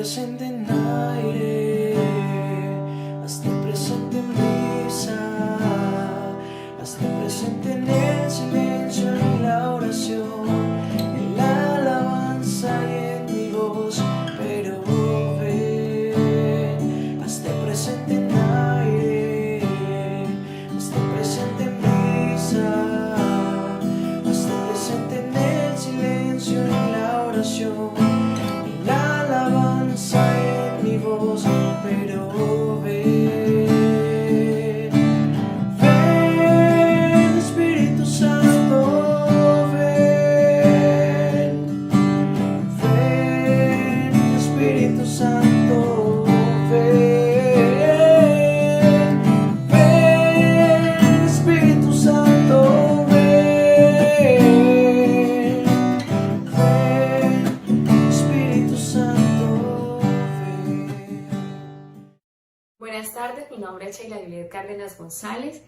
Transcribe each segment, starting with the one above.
presente en aire, hazte presente en brisa, hazte presente en el silencio, en la oración, en la alabanza y en mi voz. Pero ven, hazte presente en aire, hazte presente en brisa, hazte presente en el silencio, en la oración, en la alabanza en mi voz. Pero ven, ven Espíritu Santo, ven, ven Espíritu Santo, ven, ven Espíritu Santo, ven, ven Espíritu Santo, ven. Buenas tardes, mi nombre es Sheila Juliet Cárdenas González,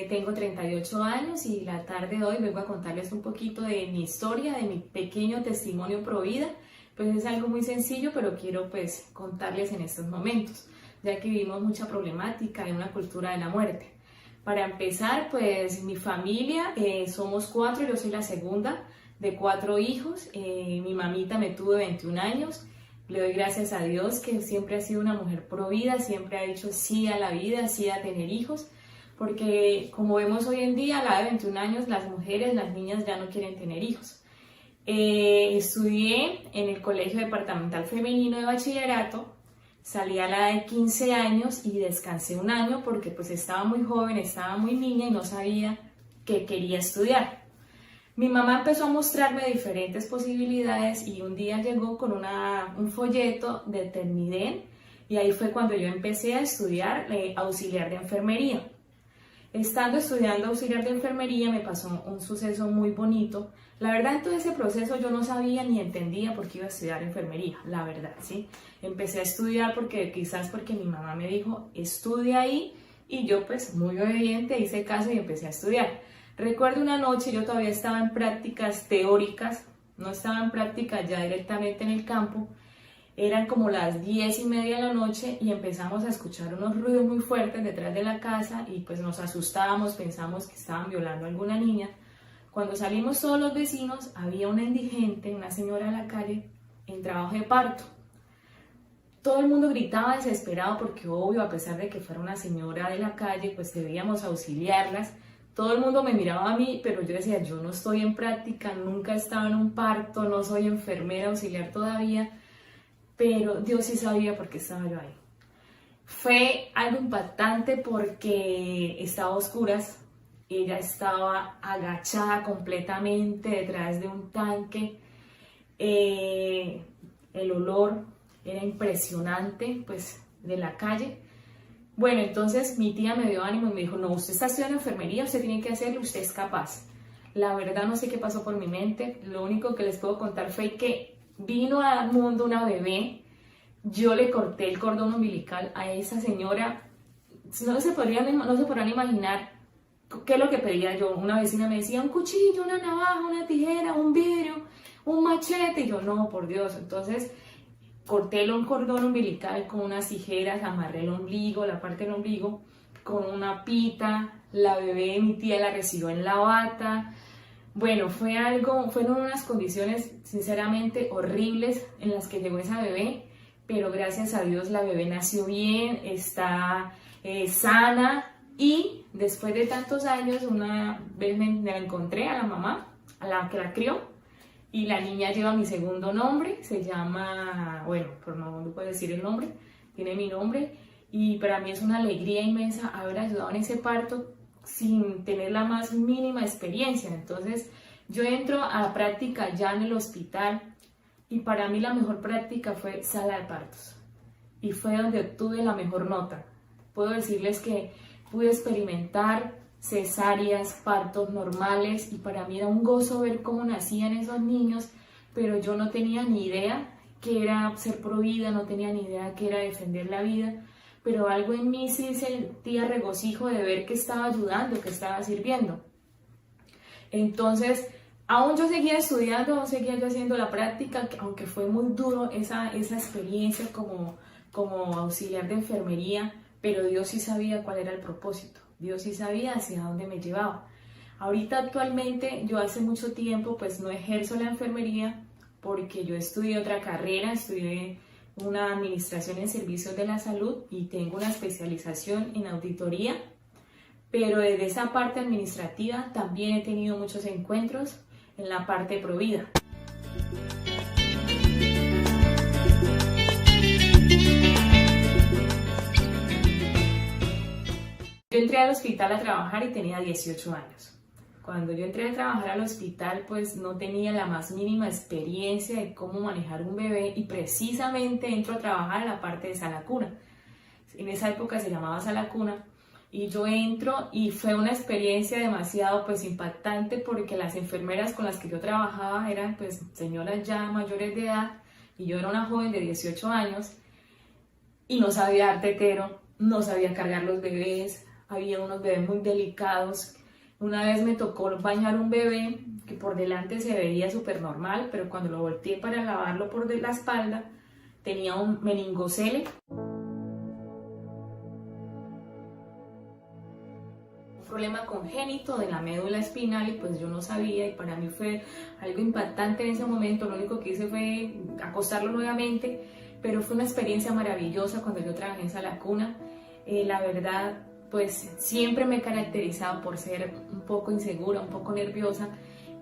tengo 38 años y la tarde de hoy vengo a contarles un poquito de mi historia, de mi pequeño testimonio pro vida. Pues es algo muy sencillo, pero quiero pues contarles en estos momentos, ya que vivimos mucha problemática en una cultura de la muerte. Para empezar, pues mi familia, somos 4, yo soy la segunda de 4 hijos, mi mamita me tuvo 21 años. Le doy gracias a Dios que siempre ha sido una mujer pro vida, siempre ha dicho sí a la vida, sí a tener hijos, porque como vemos hoy en día, a la edad de 21 años, las mujeres, las niñas ya no quieren tener hijos. Estudié en el Colegio Departamental Femenino de Bachillerato, salí a la edad de 15 años y descansé un año porque pues estaba muy joven, estaba muy niña y no sabía qué quería estudiar. Mi mamá empezó a mostrarme diferentes posibilidades y un día llegó con un folleto de Termiden y ahí fue cuando yo empecé a estudiar auxiliar de enfermería. Estando estudiando auxiliar de enfermería me pasó un suceso muy bonito. La verdad, en todo ese proceso yo no sabía ni entendía por qué iba a estudiar enfermería, la verdad, ¿sí? Empecé a estudiar quizás porque mi mamá me dijo, estudia ahí, y yo pues muy obediente hice caso y empecé a estudiar. Recuerdo una noche, yo todavía estaba en prácticas teóricas, no estaba en prácticas ya directamente en el campo, eran como las 10:30 de la noche y empezamos a escuchar unos ruidos muy fuertes detrás de la casa y pues nos asustábamos, pensamos que estaban violando a alguna niña. Cuando salimos todos los vecinos, había una indigente, una señora en la calle, en trabajo de parto. Todo el mundo gritaba desesperado porque obvio, a pesar de que fuera una señora de la calle, pues debíamos auxiliarlas. Todo el mundo me miraba a mí, pero yo decía, yo no estoy en práctica, nunca he estado en un parto, no soy enfermera auxiliar todavía, pero Dios sí sabía por qué estaba yo ahí. Fue algo impactante porque estaba a oscuras, ella estaba agachada completamente detrás de un tanque, el olor era impresionante, pues, de la calle. Bueno, entonces mi tía me dio ánimo y me dijo, no, usted está estudiando enfermería, usted tiene que hacerlo, usted es capaz. La verdad no sé qué pasó por mi mente, lo único que les puedo contar fue que vino al mundo una bebé, yo le corté el cordón umbilical a esa señora, no se podrán imaginar qué es lo que pedía yo. Una vecina me decía, un cuchillo, una navaja, una tijera, un vidrio, un machete, y yo, no, por Dios. Entonces corté el cordón umbilical con unas tijeras, amarré el ombligo, la parte del ombligo, con una pita, la bebé, mi tía la recibió en la bata. Bueno, fueron unas condiciones sinceramente horribles en las que llegó esa bebé, pero gracias a Dios la bebé nació bien, está sana, y después de tantos años una vez me la encontré a la mamá, a la que la crió, y la niña lleva mi segundo nombre, se llama, bueno, por no puedo decir el nombre, tiene mi nombre, y para mí es una alegría inmensa haber ayudado en ese parto sin tener la más mínima experiencia. Entonces yo entro a la práctica ya en el hospital y para mí la mejor práctica fue sala de partos y fue donde obtuve la mejor nota. Puedo decirles que pude experimentar cesáreas, partos normales, y para mí era un gozo ver cómo nacían esos niños, pero yo no tenía ni idea qué era ser pro vida, no tenía ni idea qué era defender la vida, pero algo en mí sí sentía regocijo de ver que estaba ayudando, que estaba sirviendo. Entonces Aún yo seguía estudiando, aún seguía yo haciendo la práctica, aunque fue muy duro esa experiencia como auxiliar de enfermería, pero Dios sí sabía cuál era el propósito, Dios sí sabía hacia dónde me llevaba. Ahorita actualmente, yo hace mucho tiempo pues no ejerzo la enfermería porque yo estudié otra carrera, estudié una administración en servicios de la salud y tengo una especialización en auditoría, pero desde esa parte administrativa también he tenido muchos encuentros en la parte provida. Yo entré al hospital a trabajar y tenía 18 años. Cuando yo entré a trabajar al hospital, pues no tenía la más mínima experiencia de cómo manejar un bebé y precisamente entro a trabajar en la parte de sala cuna. En esa época se llamaba sala cuna y yo entro y fue una experiencia demasiado pues impactante porque las enfermeras con las que yo trabajaba eran pues señoras ya mayores de edad y yo era una joven de 18 años y no sabía dar tetero, no sabía cargar los bebés, había unos bebés muy delicados. Una vez me tocó bañar un bebé que por delante se veía súper normal, pero cuando lo volteé para lavarlo por la espalda, tenía un meningocele. Un problema congénito de la médula espinal y pues yo no sabía y para mí fue algo impactante en ese momento. Lo único que hice fue acostarlo nuevamente, pero fue una experiencia maravillosa cuando yo trabajé en sala cuna. La verdad, pues siempre me he caracterizado por ser un poco insegura, un poco nerviosa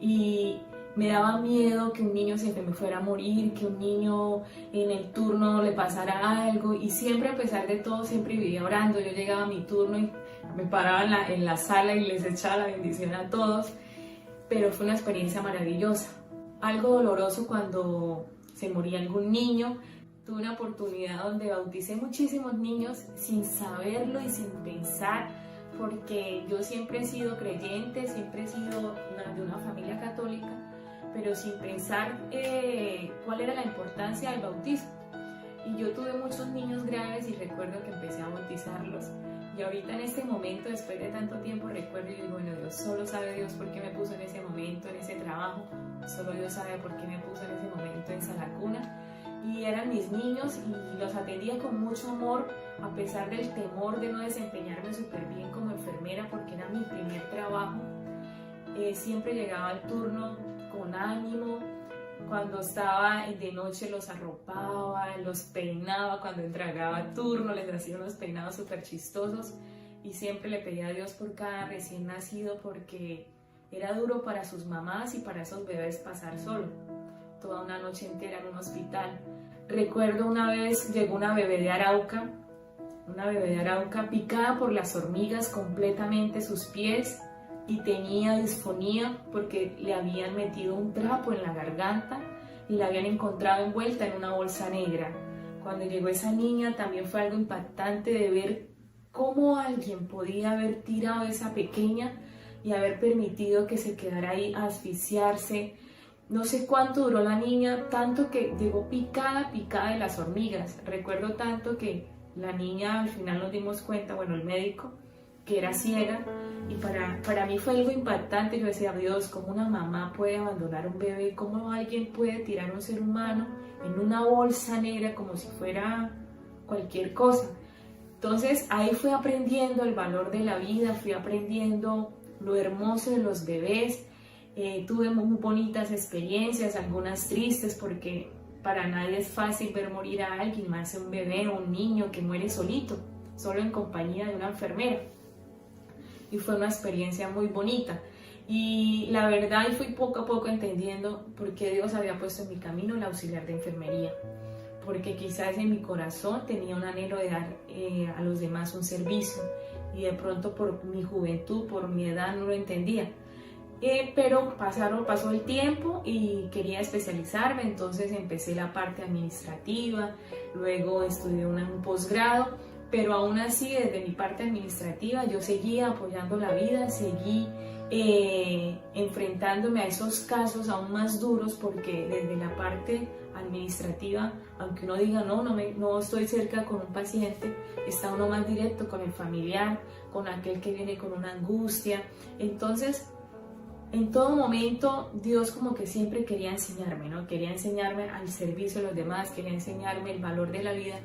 y me daba miedo que un niño se me fuera a morir, que un niño en el turno le pasara algo y siempre a pesar de todo siempre vivía orando. Yo llegaba a mi turno y me paraba en la sala y les echaba la bendición a todos, pero fue una experiencia maravillosa. Algo doloroso cuando se moría algún niño. Tuve una oportunidad donde bauticé muchísimos niños sin saberlo y sin pensar, porque yo siempre he sido creyente, siempre he sido de una familia católica, pero sin pensar cuál era la importancia del bautismo. Y yo tuve muchos niños graves y recuerdo que empecé a bautizarlos. Y ahorita en este momento, después de tanto tiempo, recuerdo y digo, bueno, Dios, solo sabe Dios por qué me puso en ese momento, en ese trabajo, solo Dios sabe por qué me puso en ese momento en sala cuna. Y eran mis niños y los atendía con mucho amor, a pesar del temor de no desempeñarme súper bien como enfermera, porque era mi primer trabajo. Siempre llegaba al turno con ánimo. Cuando estaba de noche los arropaba, los peinaba, cuando entregaba turno les hacía unos peinados súper chistosos y siempre le pedía a Dios por cada recién nacido porque era duro para sus mamás y para esos bebés pasar solo, toda una noche entera en un hospital. Recuerdo una vez llegó una bebé de Arauca picada por las hormigas completamente sus pies y tenía disfonía porque le habían metido un trapo en la garganta y la habían encontrado envuelta en una bolsa negra. Cuando llegó esa niña también fue algo impactante de ver cómo alguien podía haber tirado a esa pequeña y haber permitido que se quedara ahí a asfixiarse. No sé cuánto duró la niña, tanto que llegó picada de las hormigas. Recuerdo tanto que la niña al final nos dimos cuenta, bueno, el médico, que era ciega y para mí fue algo impactante. Yo decía, Dios, ¿cómo una mamá puede abandonar un bebé? ¿Cómo alguien puede tirar a un ser humano en una bolsa negra como si fuera cualquier cosa? Entonces ahí fui aprendiendo el valor de la vida, fui aprendiendo lo hermoso de los bebés. Tuve muy bonitas experiencias, algunas tristes porque para nadie es fácil ver morir a alguien, más un bebé o un niño que muere solito, solo en compañía de una enfermera. Y fue una experiencia muy bonita. Y la verdad, fui poco a poco entendiendo por qué Dios había puesto en mi camino el auxiliar de enfermería. Porque quizás en mi corazón tenía un anhelo de dar a los demás un servicio. Y de pronto por mi juventud, por mi edad, no lo entendía. Pero pasó el tiempo y quería especializarme, entonces empecé la parte administrativa, luego estudié un posgrado, pero aún así desde mi parte administrativa yo seguía apoyando la vida, seguí enfrentándome a esos casos aún más duros, porque desde la parte administrativa, aunque uno diga no estoy cerca con un paciente, está uno más directo con el familiar, con aquel que viene con una angustia. Entonces en todo momento Dios como que siempre quería enseñarme, ¿no? Quería enseñarme al servicio de los demás, quería enseñarme el valor de la vida.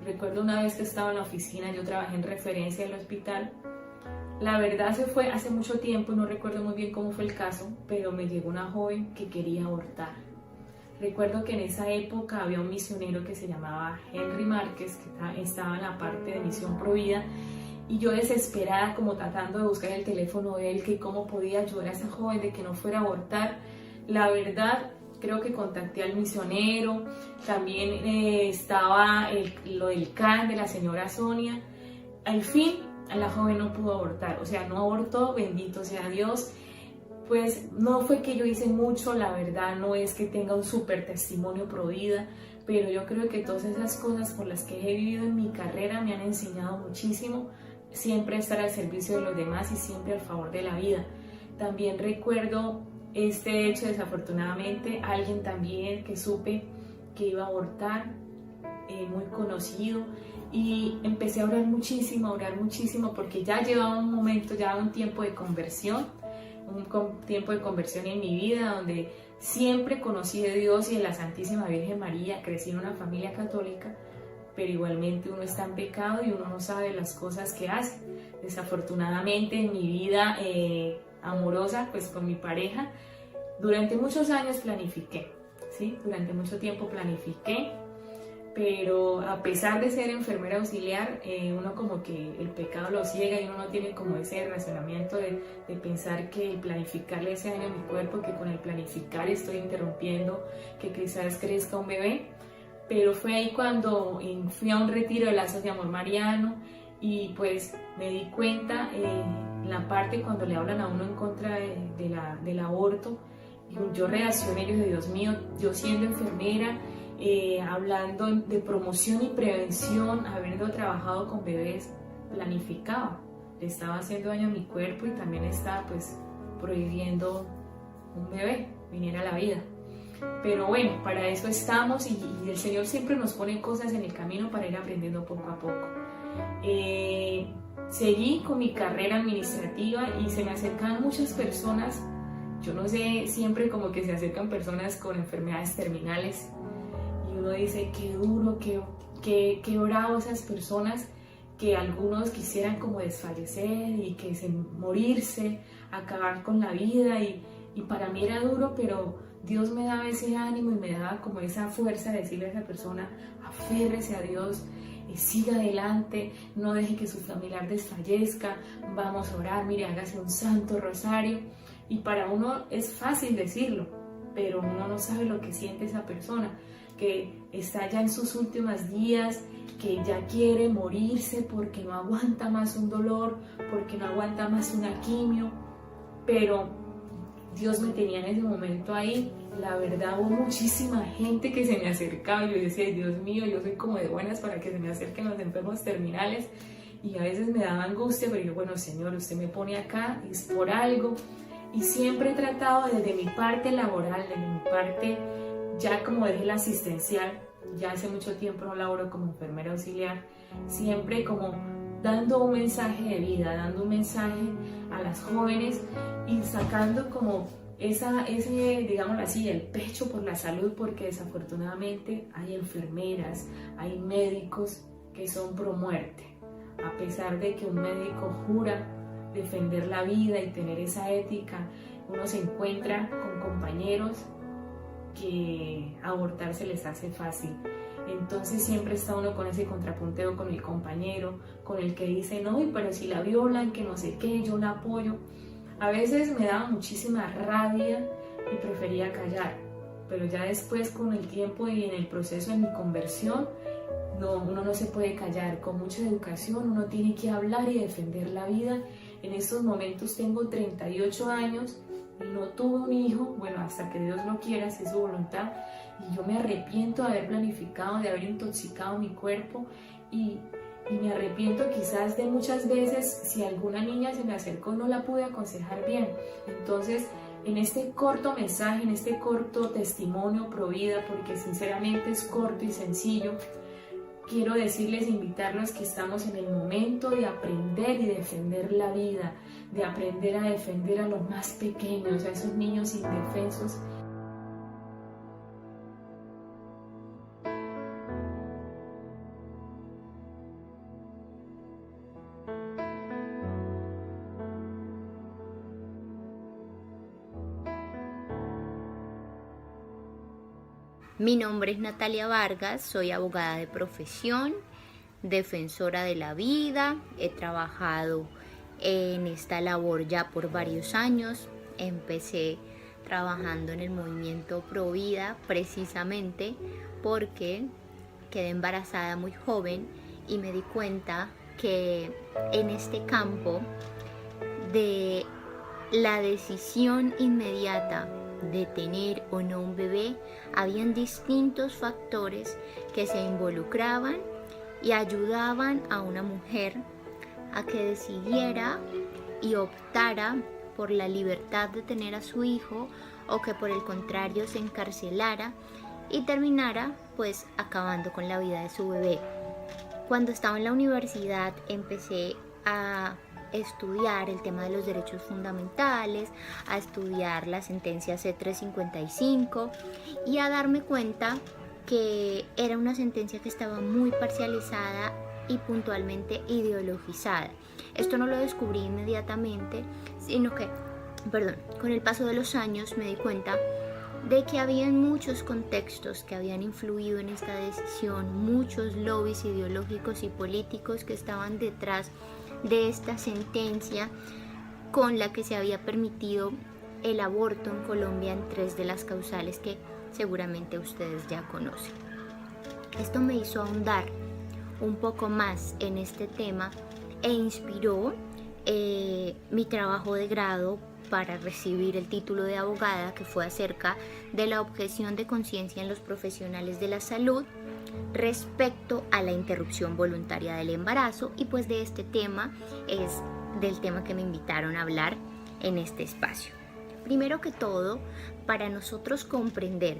Recuerdo una vez que estaba en la oficina, yo trabajé en referencia del hospital. La verdad se fue hace mucho tiempo, no recuerdo muy bien cómo fue el caso, pero me llegó una joven que quería abortar. Recuerdo que en esa época había un misionero que se llamaba Henry Márquez, que estaba en la parte de Misión Provida, y yo desesperada como tratando de buscar el teléfono de él, que cómo podía ayudar a esa joven de que no fuera a abortar. La verdad, creo que contacté al misionero, también estaba lo del CAN de la señora Sonia. Al fin, la joven no pudo abortar, o sea, no abortó, bendito sea Dios. Pues no fue que yo hice mucho, la verdad no es que tenga un súper testimonio pro vida, pero yo creo que todas esas cosas por las que he vivido en mi carrera me han enseñado muchísimo, siempre estar al servicio de los demás y siempre al favor de la vida. También recuerdo este hecho, desafortunadamente, alguien también que supe que iba a abortar, muy conocido, y empecé a orar muchísimo, porque ya llevaba un momento, ya un tiempo de conversión, en mi vida, donde siempre conocí de Dios y de la Santísima Virgen María, crecí en una familia católica, pero igualmente uno está en pecado y uno no sabe las cosas que hace. Desafortunadamente en mi vida amorosa, pues con mi pareja, durante muchos años planifiqué, ¿sí? Durante mucho tiempo planifiqué, pero a pesar de ser enfermera auxiliar, uno como que el pecado lo ciega y uno no tiene como ese razonamiento de pensar que el planificar le hace daño a mi cuerpo, que con el planificar estoy interrumpiendo que quizás crezca un bebé. Pero fue ahí cuando fui a un retiro de Lazos de Amor Mariano y pues me di cuenta la parte cuando le hablan a uno en contra del aborto, y yo reaccioné, yo dije, Dios mío, yo siendo enfermera, hablando de promoción y prevención, habiendo trabajado con bebés, planificaba, le estaba haciendo daño a mi cuerpo y también estaba pues prohibiendo un bebé viniera a la vida. Pero bueno, para eso estamos y el Señor siempre nos pone cosas en el camino para ir aprendiendo poco a poco. Seguí con mi carrera administrativa y se me acercaban muchas personas, yo no sé, siempre como que se acercan personas con enfermedades terminales y uno dice, qué duro, qué bravo esas personas, que algunos quisieran como desfallecer y que morirse, acabar con la vida y para mí era duro, pero Dios me daba ese ánimo y me daba como esa fuerza de decirle a esa persona, aférrese a Dios, siga adelante, no deje que su familiar desfallezca, vamos a orar, mire, hágase un santo rosario. Y para uno es fácil decirlo, pero uno no sabe lo que siente esa persona, que está ya en sus últimos días, que ya quiere morirse porque no aguanta más un dolor, porque no aguanta más una quimio, pero Dios me tenía en ese momento ahí. La verdad, hubo muchísima gente que se me acercaba y yo decía, Dios mío, yo soy como de buenas para que se me acerquen los enfermos terminales, y a veces me daba angustia, pero yo, bueno, Señor, usted me pone acá, es por algo. Y siempre he tratado desde mi parte laboral, desde mi parte ya como dejé la asistencial, ya hace mucho tiempo no laboro como enfermera auxiliar, siempre como dando un mensaje de vida, dando un mensaje a las jóvenes y sacando como ese, digámoslo así, el pecho por la salud, porque desafortunadamente hay enfermeras, hay médicos que son pro muerte, a pesar de que un médico jura defender la vida y tener esa ética, uno se encuentra con compañeros que abortar se les hace fácil. Entonces siempre está uno con ese contrapunteo con el compañero, con el que dice, no, pero si la violan, que no sé qué, yo la apoyo. A veces me daba muchísima rabia y prefería callar, pero ya después con el tiempo y en el proceso de mi conversión, uno no se puede callar. Con mucha educación uno tiene que hablar y defender la vida. En estos momentos tengo 38 años y no tuve un hijo, bueno, hasta que Dios lo quiera, si es su voluntad, y yo me arrepiento de haber planificado, de haber intoxicado mi cuerpo y me arrepiento quizás de muchas veces, si alguna niña se me acercó, no la pude aconsejar bien. Entonces, en este corto mensaje, en este corto testimonio pro vida, porque sinceramente es corto y sencillo, quiero decirles, invitarlos que estamos en el momento de aprender y defender la vida, de aprender a defender a los más pequeños, a esos niños indefensos. Mi nombre es Natalia Vargas, soy abogada de profesión, defensora de la vida. He trabajado en esta labor ya por varios años. Empecé trabajando en el movimiento Pro Vida precisamente porque quedé embarazada muy joven y me di cuenta que en este campo de la decisión inmediata de tener o no un bebé, habían distintos factores que se involucraban y ayudaban a una mujer a que decidiera y optara por la libertad de tener a su hijo, o que por el contrario se encarcelara y terminara pues acabando con la vida de su bebé. Cuando estaba en la universidad empecé a estudiar el tema de los derechos fundamentales, a estudiar la sentencia C-355 y a darme cuenta que era una sentencia que estaba muy parcializada y puntualmente ideologizada. Esto no lo descubrí inmediatamente, sino que, con el paso de los años me di cuenta de que había muchos contextos que habían influido en esta decisión, muchos lobbies ideológicos y políticos que estaban detrás de esta sentencia con la que se había permitido el aborto en Colombia en 3 de las causales que seguramente ustedes ya conocen. Esto me hizo ahondar un poco más en este tema e inspiró mi trabajo de grado para recibir el título de abogada, que fue acerca de la objeción de conciencia en los profesionales de la salud respecto a la interrupción voluntaria del embarazo, y pues de este tema es del tema que me invitaron a hablar en este espacio. Primero que todo, para nosotros comprender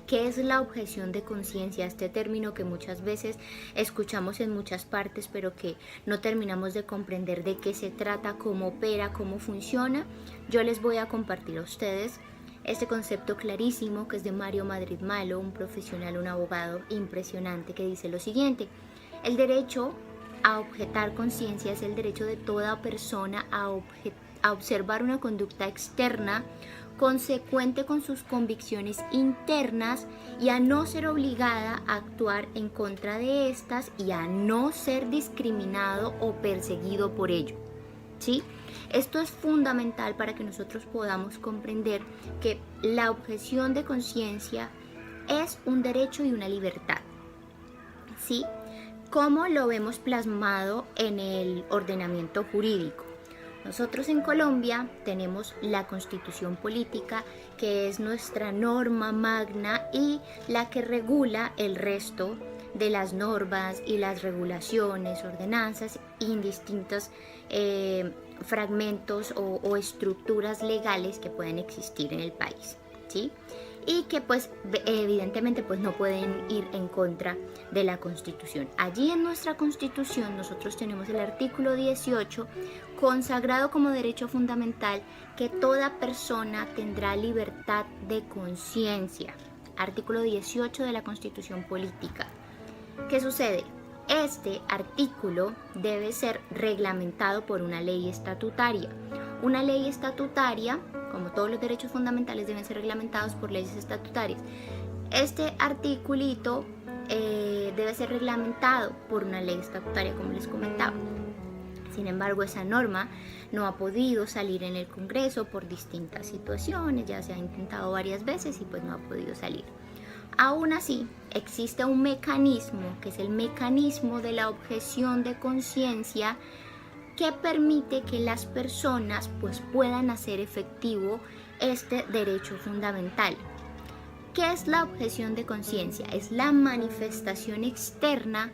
qué es la objeción de conciencia, este término que muchas veces escuchamos en muchas partes pero que no terminamos de comprender de qué se trata, cómo opera, cómo funciona, yo les voy a compartir a ustedes este concepto clarísimo que es de Mario Madrid Malo, un profesional, un abogado impresionante, que dice lo siguiente: el derecho a objetar conciencia es el derecho de toda persona a observar una conducta externa consecuente con sus convicciones internas y a no ser obligada a actuar en contra de estas y a no ser discriminado o perseguido por ello. ¿Sí? Esto es fundamental para que nosotros podamos comprender que la objeción de conciencia es un derecho y una libertad. ¿Sí? ¿Cómo lo vemos plasmado en el ordenamiento jurídico? Nosotros en Colombia tenemos la Constitución Política, que es nuestra norma magna y la que regula el resto de las normas y las regulaciones, ordenanzas y distintos fragmentos o estructuras legales que pueden existir en el país, ¿sí? Y que pues evidentemente pues no pueden ir en contra de la Constitución. Allí en nuestra Constitución nosotros tenemos el artículo 18 consagrado como derecho fundamental que toda persona tendrá libertad de conciencia. Artículo 18 de la Constitución Política. ¿Qué sucede? Este artículo debe ser reglamentado por una ley estatutaria. Una ley estatutaria, como todos los derechos fundamentales, deben ser reglamentados por leyes estatutarias. Este articulito debe ser reglamentado por una ley estatutaria, como les comentaba. Sin embargo, esa norma no ha podido salir en el Congreso por distintas situaciones, ya se ha intentado varias veces y pues no ha podido salir. Aún así, existe un mecanismo, que es el mecanismo de la objeción de conciencia, que permite que las personas pues puedan hacer efectivo este derecho fundamental. ¿Qué es la objeción de conciencia? Es la manifestación externa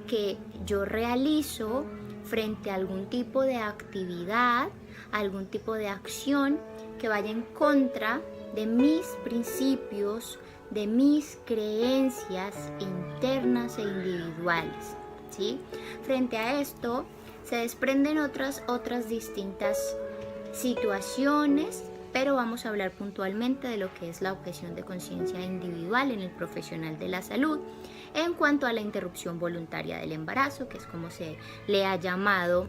que yo realizo frente a algún tipo de actividad, algún tipo de acción que vaya en contra de mis principios, de mis creencias internas e individuales, ¿sí? Frente a esto se desprenden otras distintas situaciones, pero vamos a hablar puntualmente de lo que es la objeción de conciencia individual en el profesional de la salud en cuanto a la interrupción voluntaria del embarazo, que es como se le ha llamado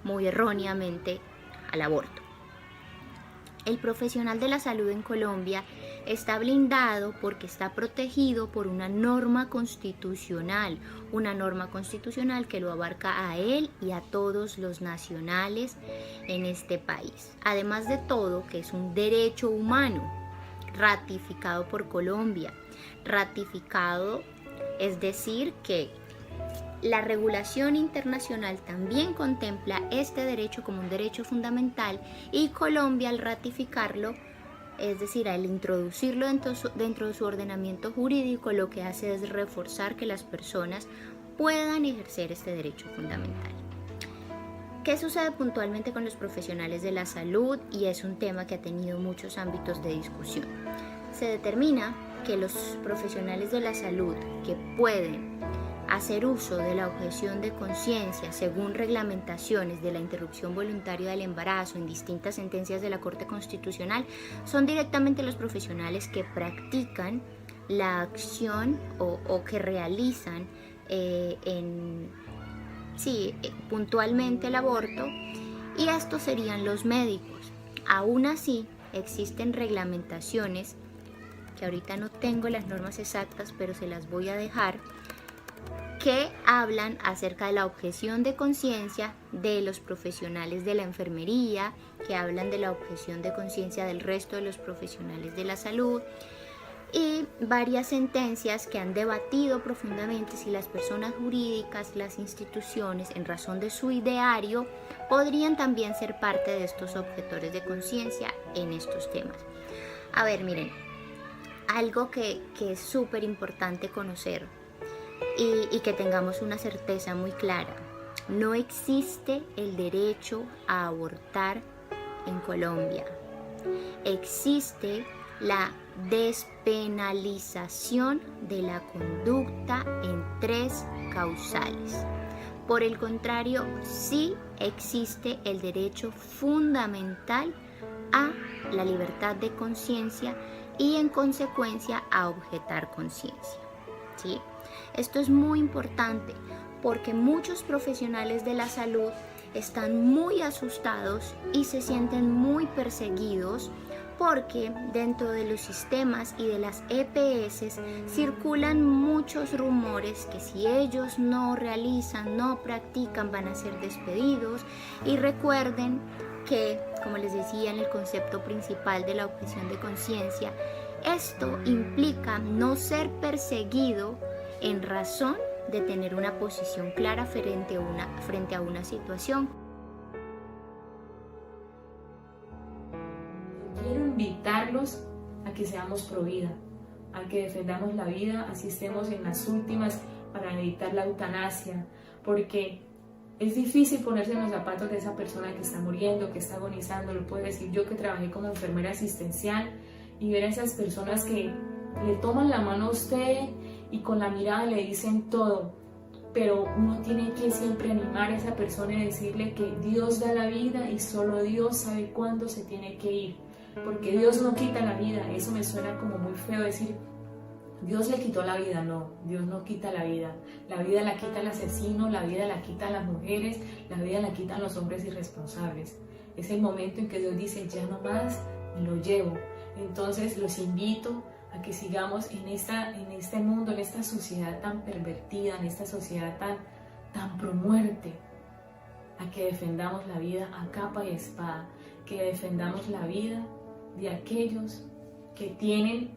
muy erróneamente al aborto. El profesional de la salud en Colombia está blindado porque está protegido por una norma constitucional que lo abarca a él y a todos los nacionales en este país. Además de todo, que es un derecho humano ratificado por Colombia. Ratificado, es decir, que la regulación internacional también contempla este derecho como un derecho fundamental y Colombia al ratificarlo, es decir, al introducirlo dentro de su ordenamiento jurídico, lo que hace es reforzar que las personas puedan ejercer este derecho fundamental. ¿Qué sucede puntualmente con los profesionales de la salud? Y es un tema que ha tenido muchos ámbitos de discusión. Se determina que los profesionales de la salud que pueden hacer uso de la objeción de conciencia según reglamentaciones de la interrupción voluntaria del embarazo en distintas sentencias de la Corte Constitucional son directamente los profesionales que practican la acción o que realizan puntualmente el aborto, y estos serían los médicos. Aún así, existen reglamentaciones que ahorita no tengo las normas exactas, pero se las voy a dejar, que hablan acerca de la objeción de conciencia de los profesionales de la enfermería, que hablan de la objeción de conciencia del resto de los profesionales de la salud, y varias sentencias que han debatido profundamente si las personas jurídicas, las instituciones, en razón de su ideario, podrían también ser parte de estos objetores de conciencia en estos temas. A ver, miren, algo que es súper importante conocer y que tengamos una certeza muy clara: no existe el derecho a abortar en Colombia. Existe la despenalización de la conducta en 3 causales. Por el contrario, sí existe el derecho fundamental a la libertad de conciencia y en consecuencia a objetar conciencia, ¿sí? Esto es muy importante porque muchos profesionales de la salud están muy asustados y se sienten muy perseguidos porque dentro de los sistemas y de las EPS circulan muchos rumores que si ellos no realizan, no practican, van a ser despedidos. Y recuerden que, como les decía en el concepto principal de la objeción de conciencia, esto implica no ser perseguido en razón de tener una posición clara frente a una situación. Quiero invitarlos a que seamos pro vida, a que defendamos la vida, así estemos en las últimas para evitar la eutanasia, porque es difícil ponerse en los zapatos de esa persona que está muriendo, que está agonizando. Lo puedo decir yo, que trabajé como enfermera asistencial, y ver a esas personas que le toman la mano a usted y con la mirada le dicen todo, pero uno tiene que siempre animar a esa persona y decirle que Dios da la vida y solo Dios sabe cuándo se tiene que ir, porque Dios no quita la vida. Eso me suena como muy feo decir Dios le quitó la vida. No, Dios no quita la vida la quita el asesino, la vida la quitan las mujeres, la vida la quitan los hombres irresponsables. Es el momento en que Dios dice ya no más, me lo llevo. Entonces los invito a que sigamos en este mundo, en esta sociedad tan pervertida, en esta sociedad tan pro muerte, a que defendamos la vida a capa y espada, que defendamos la vida de aquellos que tienen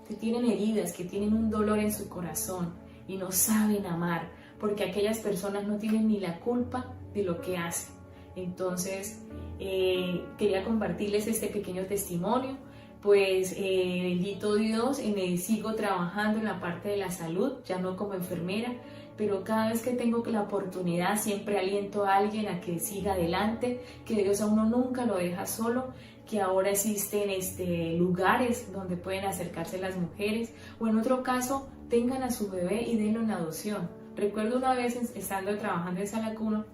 heridas, que tienen un dolor en su corazón y no saben amar, porque aquellas personas no tienen ni la culpa de lo que hacen. Entonces quería compartirles este pequeño testimonio. Pues bendito Dios, sigo trabajando en la parte de la salud, ya no como enfermera, pero cada vez que tengo la oportunidad siempre aliento a alguien a que siga adelante, que Dios a uno nunca lo deja solo, que ahora existen lugares donde pueden acercarse las mujeres, o en otro caso tengan a su bebé y denlo en adopción. Recuerdo una vez estando trabajando en Sala Cuna,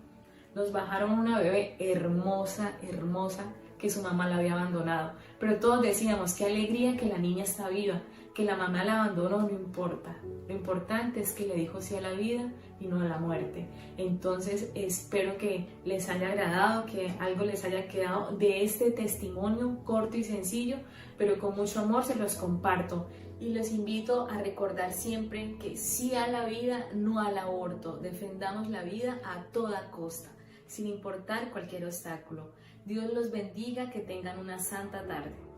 nos bajaron una bebé hermosa, hermosa, que su mamá la había abandonado, pero todos decíamos, qué alegría que la niña está viva, que la mamá la abandonó, no importa, lo importante es que le dijo sí a la vida y no a la muerte. Entonces espero que les haya agradado, que algo les haya quedado de este testimonio corto y sencillo, pero con mucho amor se los comparto. Y los invito a recordar siempre que sí a la vida, no al aborto. Defendamos la vida a toda costa, sin importar cualquier obstáculo. Dios los bendiga, que tengan una santa tarde.